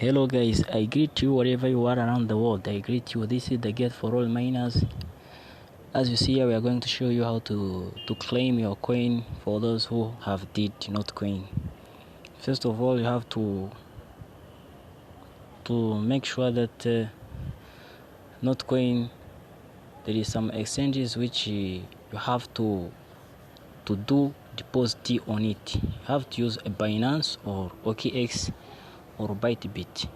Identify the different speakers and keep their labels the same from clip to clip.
Speaker 1: Hello guys, I greet you wherever you are around the world. I greet you. This is the Get for All Miners. As you see here, we are going to show you how to claim your coin for those who have did NOTCOIN. First of all, you have to make sure that NOTCOIN, there is some exchanges which you have to do deposit on it. You have to use a Binance or OKX or Bytebit.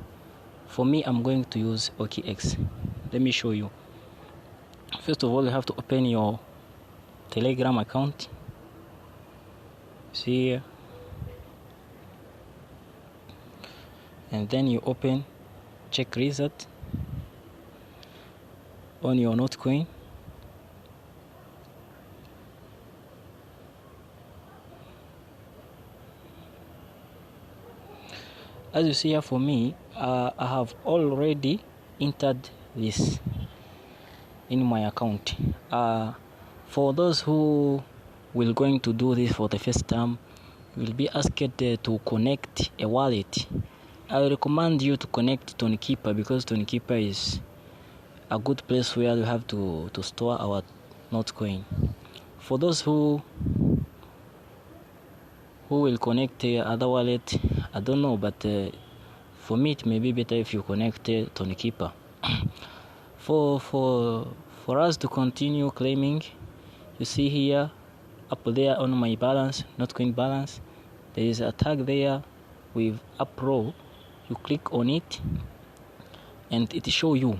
Speaker 1: For me, I'm going to use OKX. Let me show you. First of all, you have to open your Telegram account. See here. And then you open check result on your NOTCOIN. As you see here, for me, I have already entered this in my account. For those who will going to do this for the first time, you will be asked to connect a wallet. I recommend you to connect ToneKeeper, because ToneKeeper is a good place where you have to store our NOTCOIN. For those who will connect other wallet, I don't know, but for me it may be better if you connect ToneKeeper. For us to continue claiming, you see here up there on my balance, NOTCOIN balance, there is a tag there with Pro. You click on it and it show you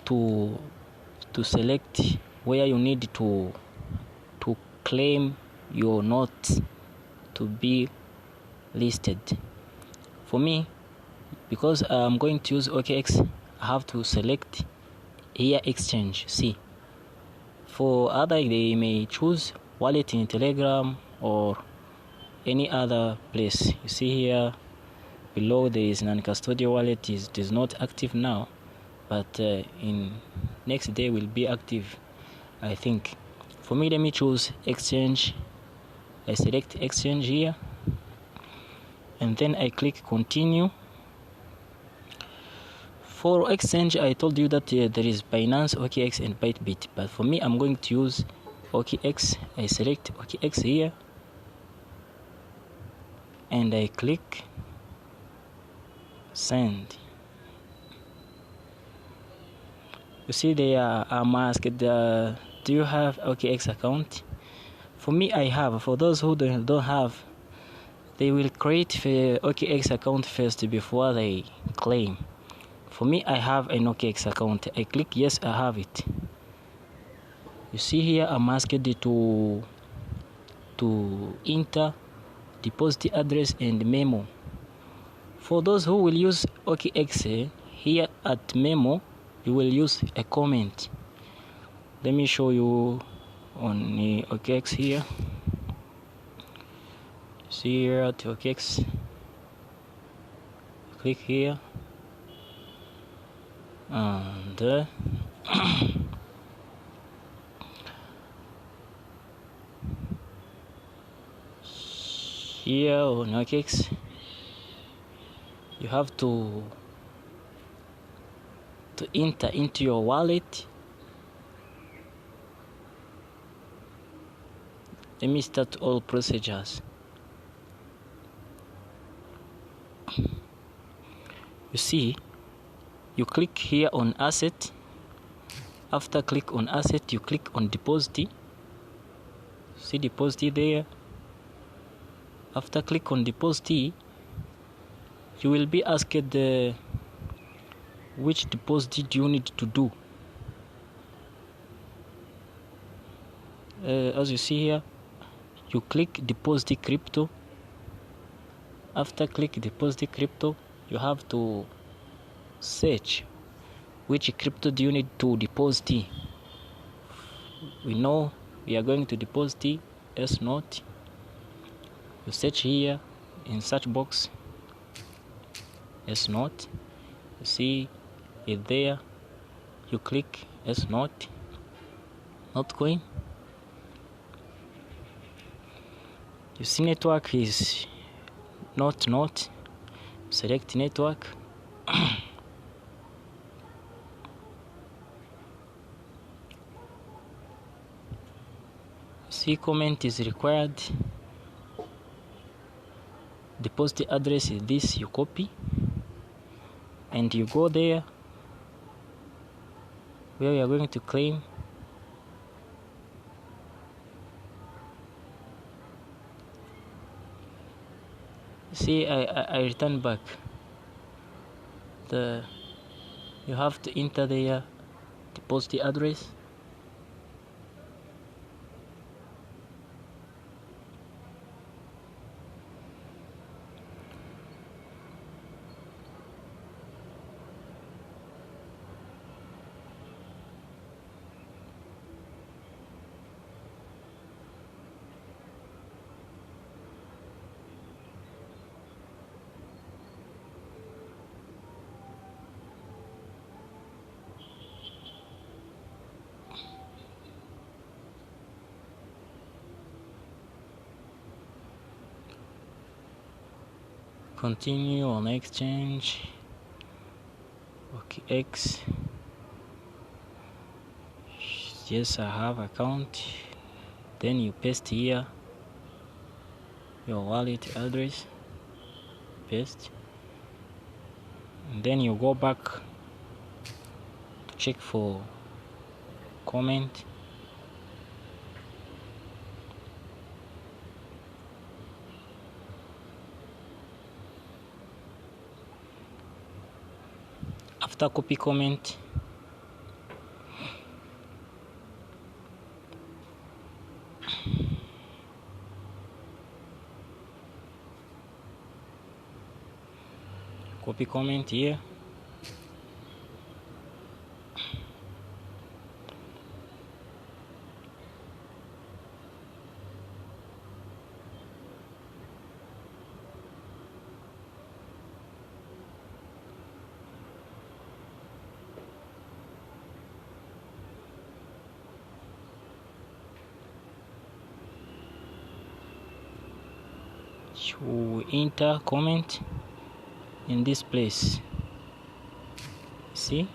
Speaker 1: to select where you need to claim your notes to be listed. For me, because I'm going to use OKX, I have to select here exchange. See, for other, they may choose wallet in Telegram or any other place. You see here below there is non-custodial wallet. It is not active now, but in next day will be active, I think. For me, let me choose exchange. I select exchange here and then I click continue. For exchange, I told you that there is Binance, OKX and Bytebit, but for me I'm going to use OKX. I select OKX here and I click send. You see there I'm asked, do you have OKX account? For me, I have. For those who don't have, they will create the OKX account first before they claim. For me, I have an OKX account. I click yes, I have it. You see here I'm asked to enter deposit address and memo. For those who will use OKX, here at memo you will use a comment. Let me show you on the OKX here. See here at OKX, click here and here on OKX you have to enter into your wallet. Let me start all procedures. You see, you click here on asset. After click on asset, you click on deposit. See deposit there. After click on deposit, you will be asked which deposit do you need to do. As you see here, you click deposit crypto. After click deposit crypto, you have to search which crypto do you need to deposit. We know we are going to deposit S-Note. You search here in search box S-Note. You see it there. You click S-Note, NOTCOIN. You see network is not. select network. See, comment is required. Deposit address is this, you copy and you go there where you are going to claim. See, I return back. You have to enter there, deposit address. Continue on exchange. Okay, X. Yes, I have account. Then you paste here your wallet address, paste, and then you go back to check for comment. After copy comment, copy comment here. You enter comment in this place. See,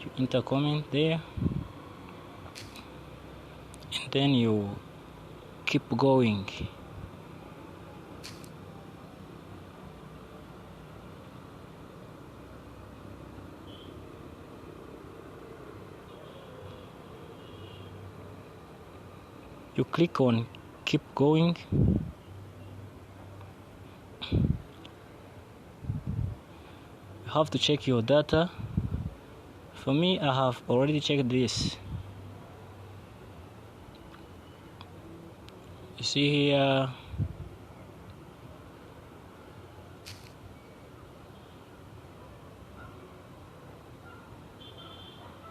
Speaker 1: you enter comment there, and then you keep going. You click on keep going. You have to check your data. For me, I have already checked this. You see here,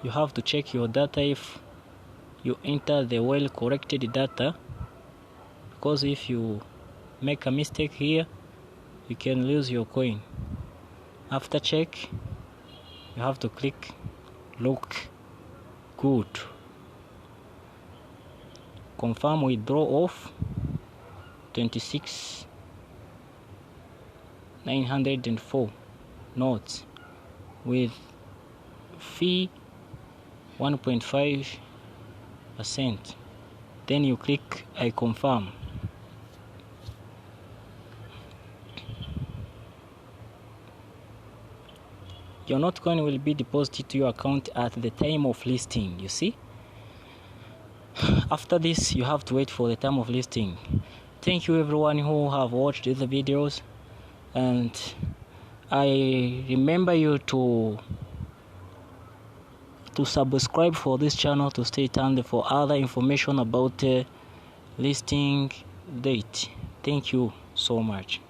Speaker 1: you have to check your data if you enter the well corrected data, because if you make a mistake here, you can lose your coin. After check, you have to click look good. Confirm withdraw of 26,904 notes with fee 1.5%. Then you click I confirm. Your NOTCOIN will be deposited to your account at the time of listing, you see. After this, you have to wait for the time of listing. Thank you everyone who have watched the videos, and I remember you to subscribe for this channel to stay tuned for other information about listing date. Thank you so much.